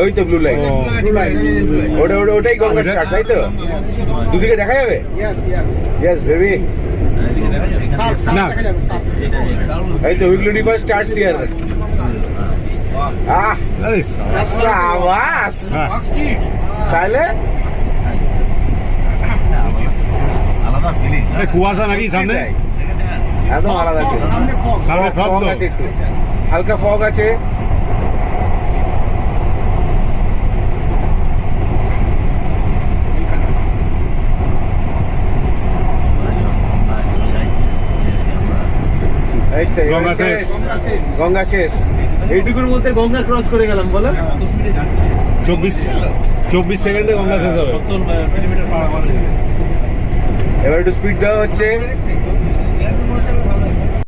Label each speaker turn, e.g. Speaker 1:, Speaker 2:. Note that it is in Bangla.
Speaker 1: ওই তো ব্লু লাইট, ওটাই গঙ্গা স্টার্ট, তাই তো? দুদিকে দেখা যাবে? Yes baby.
Speaker 2: না
Speaker 1: এই তো উইগলু রিভার স্টার্টস হিয়ার। আহ
Speaker 2: আরে
Speaker 1: সাবাস। তাহলে
Speaker 2: কুয়াশা নাকি সামনে?
Speaker 1: একদম আলাদা feel।
Speaker 2: সামনে ফগ
Speaker 1: ফগ
Speaker 2: তো
Speaker 1: আছে, একটু হালকা ফগ আছে। এই তো
Speaker 2: গঙ্গা শেষ।
Speaker 1: গঙ্গা শেষ। এইটুকুর মধ্যে গঙ্গা ক্রস করে গেলাম বলো।
Speaker 2: 24 সেকেন্ডে গঙ্গা শেষ হবে।
Speaker 1: এবার একটু স্পিড দেওয়া হচ্ছে।